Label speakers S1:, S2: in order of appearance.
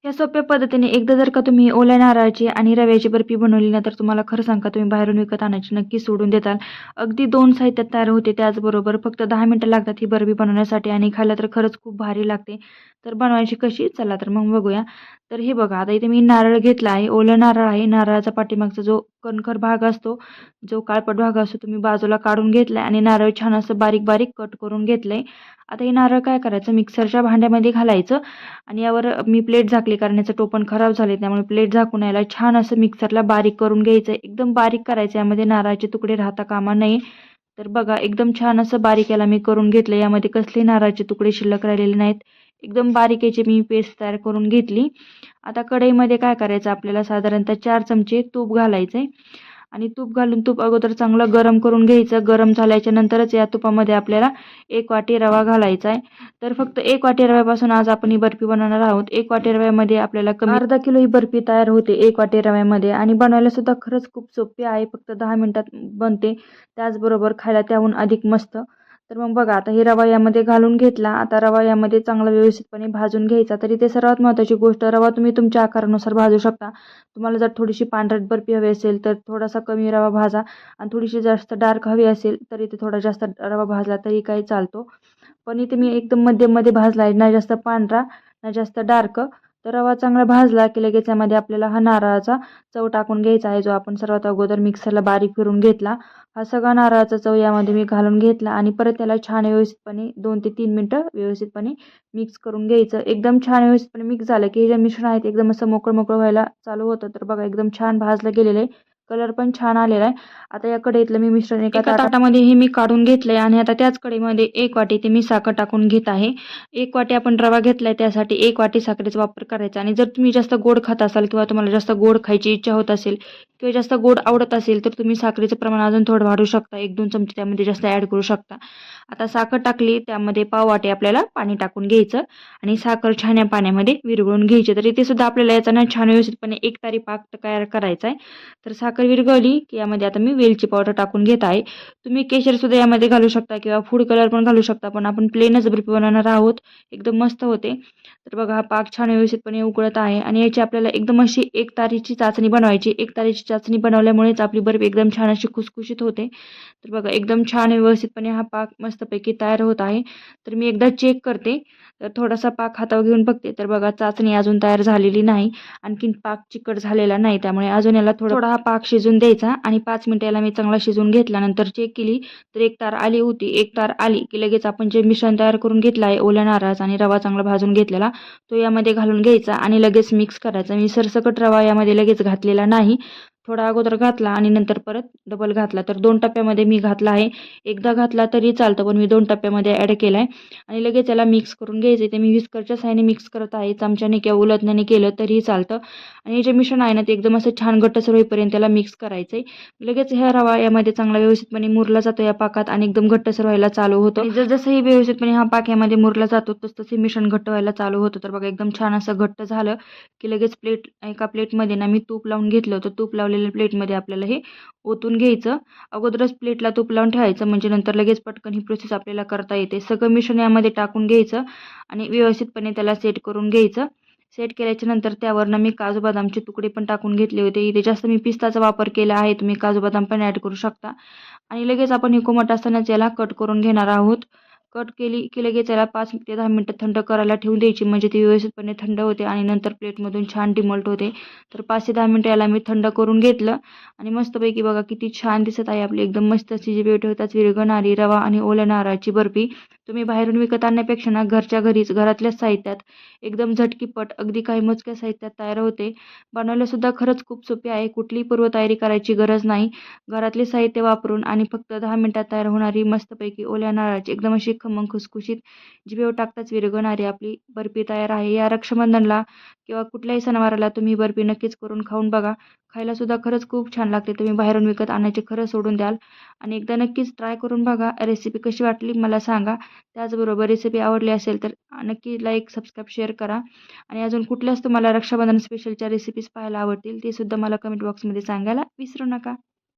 S1: ह्या सोप्या पद्धतीने एकदा जर का तुम्ही ओल्या नारळाची आणि रव्याची बर्फी बनवली ना, तर तुम्हाला खरं सांगू का तुम्ही बाहेरून विकत आणायची नक्की सोडून देताल. अगदी 2 साहित्यात तयार होते. त्याचबरोबर फक्त 10 मिनिटं लागतात ही बर्फी बनवण्यासाठी आणि खायला तर खरंच खूप भारी लागते. तर बनवायची कशी? चला तर मग बघूया. तर हे बघा आता इथे मी नारळ घेतला आहे. ओलं नारळ आहे. नारळाचा पाठीमागचा जो कणखर भाग असतो, जो काळपट भाग असतो तुम्ही बाजूला काढून घेतलाय आणि नारळ छान असं बारीक-बारीक कट करून घेतलंय. आता हे नारळ काय करायचं मिक्सरच्या भांड्यामध्ये घालायचं आणि यावर मी प्लेट झाकली कारण याचं टोपण खराब झाले त्यामुळे प्लेट झाकून याला छान असं मिक्सरला बारीक करून घ्यायचं. एकदम बारीक करायचं, यामध्ये नारळाचे तुकडे राहता कामा नये. तर बघा एकदम छान असं बारीक याला मी करून घेतलं. यामध्ये कसले नारळाचे तुकडे शिल्लक राहिलेले नाहीत. एकदम बारीक याची मी पेस्ट तयार करून घेतली. आता कढईमध्ये काय करायचं आपल्याला साधारणतः 4 चमचे तूप घालायचे आणि तूप घालून तूप अगोदर चांगलं गरम करून घ्यायचं. गरम झाल्याच्या नंतरच या तुपामध्ये आपल्याला 1 वाटी रवा घालायचा आहे. तर फक्त 1 वाटी रव्यापासून आज आपण ही बर्फी बनवणार आहोत. 1 वाटी रव्यामध्ये आपल्याला कमी अर्धा किलो ही बर्फी तयार होते 1 वाटी रव्यामध्ये आणि बनवायला सुद्धा खरंच खूप सोपी आहे. फक्त 10 मिनिटात बनते. त्याचबरोबर खायला त्याहून अधिक मस्त. तर मग बघा आता हे रवा यामध्ये घालून घेतला. आता रवा यामध्ये चांगला व्यवस्थितपणे भाजून घ्यायचा. तर इथे सर्वात महत्त्वाची गोष्ट रवा तुम्ही तुमच्या आकारानुसार भाजू शकता. तुम्हाला जर थोडीशी पांढरट बर्फी हवी असेल तर थोडासा कमी रवा भाजा आणि थोडीशी जास्त डार्क हवी असेल तर इथे थोडा जास्त रवा भाजला तरी काही चालतो. पण इथे मी एकदम मध्यममध्ये भाजला आहे, ना जास्त पांढरा ना जास्त डार्क. तर रवा चांगला भाजला की लगेच यामध्ये आपल्याला हा नारळाचा चव टाकून घ्यायचा आहे, जो आपण सर्वात अगोदर मिक्सरला बारीक फिरून घेतला. हा सगळा नारळाचा चव यामध्ये मी घालून घेतला आणि परत त्याला छान व्यवस्थितपणे 2 ते 3 मिनिटं व्यवस्थितपणे मिक्स करून घ्यायचं. एकदम छान व्यवस्थितपणे मिक्स झालं की हे जे मिश्रण आहे ते एकदम असं मोकळं-मोकळं व्हायला चालू होतं. तर बघा एकदम छान भाजलं गेलेलं आहे. कलर पण छान आलेला आहे. आता या कढईतलं मी मिश्रण एका ताटामध्ये हे मी काढून घेतलंय आणि आता त्याच कढईमध्ये 1 वाटी ते मी साखर टाकून घेत आहे. 1 वाटी आपण रवा घेतलाय त्यासाठी 1 वाटी साखरेचा वापर करायचा आणि जर तुम्ही जास्त गोड खात असाल किंवा तुम्हाला जास्त गोड खायची इच्छा होत असेल किंवा जास्त गोड आवडत असेल तर तुम्ही साखरेचं प्रमाण अजून थोडं वाढवू शकता. 1-2 चमचे त्यामध्ये जास्त ॲड करू शकता. आता साखर टाकली, त्यामध्ये पाव वाटी आपल्याला पाणी टाकून घ्यायचं आणि साखर छान या पाण्यामध्ये विरघळून घ्यायची. तर इथे सुद्धा आपल्याला याचा ना छान व्यवस्थितपणे एकतारी पाक तयार करायचा आहे. तर साखर विरघळली की यामध्ये आता मी वेलची पावडर टाकून घेत आहे. तुम्ही केशर सुद्धा यामध्ये घालू शकता किंवा फूड कलर पण घालू शकता, पण आपण प्लेनच बर्फी बनवणार आहोत. एकदम मस्त होते. तर बघा हा पाक छान व्यवस्थितपणे उकळत आहे आणि याची आपल्याला एकदम अशी एकतारीची चाचणी बनवायची. एकतारीची चाचणी बनवल्यामुळेच आपली बर्फी एकदम छान अशी खुसखुशीत होते. तर बघा एकदम छान व्यवस्थितपणे हा पाक मस्तपैकी तयार होत आहे. तर मी एकदा चेक करते. तर थोडासा पाक हातावर घेऊन बघते. तर बघा चाचणी अजून तयार झालेली नाही. आणखीन पाक चिकट झालेला नाही. त्यामुळे अजून याला थोडा हा पाक शिजून द्यायचा आणि 5 मिनिटं याला मी चांगला शिजवून घेतला. नंतर चेक केली तर एक तार आली होती. एक तार आली की लगेच आपण जे मिश्रण तयार करून घेतलं आहे ओल्या नारळाचा आणि रवा चांगला भाजून घेतलेला, तो यामध्ये घालून घ्यायचा आणि लगेच मिक्स करायचा. मी सरसकट रवा यामध्ये लगेच घातलेला नाही. थोडा अगोदर घातला आणि नंतर परत डबल घातला. तर 2 टप्प्यामध्ये मी घातला आहे. एकदा घातला तरी चालतं, पण मी 2 टप्प्यामध्ये ॲड केला आहे आणि लगेच याला मिक्स करून घ्यायचं. ते मी व्हिस्करच्या सहाय्याने मिक्स करत आहे. चमच्याने किंवा उलथण्याने केलं तरीही चालतं आणि हे जे मिश्रण आहे ना ते एकदम असं छान घट्टसर होईपर्यंत त्याला मिक्स करायचं आहे. लगेच हा रवा यामध्ये चांगला व्यवस्थितपणे मुरला जातो या पाकात आणि एकदम घट्टसर व्हायला चालू होतं. आणि जसंही व्यवस्थितपणे हा पाक यामध्ये मुरला जातो तसं मिश्रण घट्ट व्हायला चालू होतं. तर बघा एकदम छान असं घट्ट झालं की लगेच एका प्लेटमध्ये ना मी तूप लावून घेतलं होतं. तूप लावलेल्या प्लेटमध्ये आपल्याला हे ओतून घ्यायचं. अगोदरच प्लेटला तूप लावून ठेवायचं म्हणजे नंतर लगेच पटकन ही प्रोसेस आपल्याला करता येते. सगळं मिश्रण यामध्ये टाकून घ्यायचं आणि व्यवस्थितपणे त्याला सेट करून घ्यायचं. सेट केल्याच्या नंतर त्यावरनं मी काजू बदामचे तुकडे पण टाकून घेतले होते. इथे जास्त मी पिस्ताचा वापर केला आहे. तुम्ही काजू बदाम पण ॲड करू शकता आणि लगेच आपण हे कोमट असतानाच याला कट करून घेणार आहोत. कट केली की लगेच याला 5 ते 10 मिनिटं थंड करायला ठेवून द्यायची म्हणजे ती व्यवस्थितपणे थंड होते आणि नंतर प्लेटमधून छान डिमोल्ट होते. तर 5 ते 10 मिनिटं याला मी थंड करून घेतलं आणि मस्तपैकी बघा किती छान दिसत आहे आपली एकदम मस्त अशी जिभेवर ठेवताच विरघळणारी रवा आणि ओल्या नारळाची बर्फी. तुम्ही बाहेरून विकत आणण्यापेक्षा ना घरच्या घरीच घरातल्याच साहित्यात एकदम झटकीपट अगदी काही मोजक्या साहित्यात तयार होते. बनवायला सुद्धा खरंच खूप सोपी आहे. कुठलीही पूर्वतयारी करायची गरज नाही. घरातले साहित्य वापरून आणि फक्त 10 मिनिटात तयार होणारी मस्तपैकी ओल्या नारळाची एकदम अशी खमंग खुसखुशीत जिभेवर टाकताच विरघळणारी आपली बर्फी तयार आहे. या रक्षाबंधनला किंवा कुठल्याही सणवाराला तुम्ही बर्फी नक्कीच करून खाऊन बघा. खायला सुद्धा खरंच खूप छान लागते. तुम्ही बाहेरून विकत आणायचे खरं सोडून द्याल आणि एकदा नक्कीच ट्राय करून बघा. रेसिपी कशी वाटली मला सांगा. त्याचबरोबर रेसिपी आवडली असेल तर नक्की लाईक, सबस्क्राईब, शेअर करा आणि अजून कुठल्याच तुम्हाला रक्षाबंधन स्पेशलच्या रेसिपीज पाहायला आवडतील ते सुद्धा मला कमेंट बॉक्समध्ये सांगायला विसरू नका.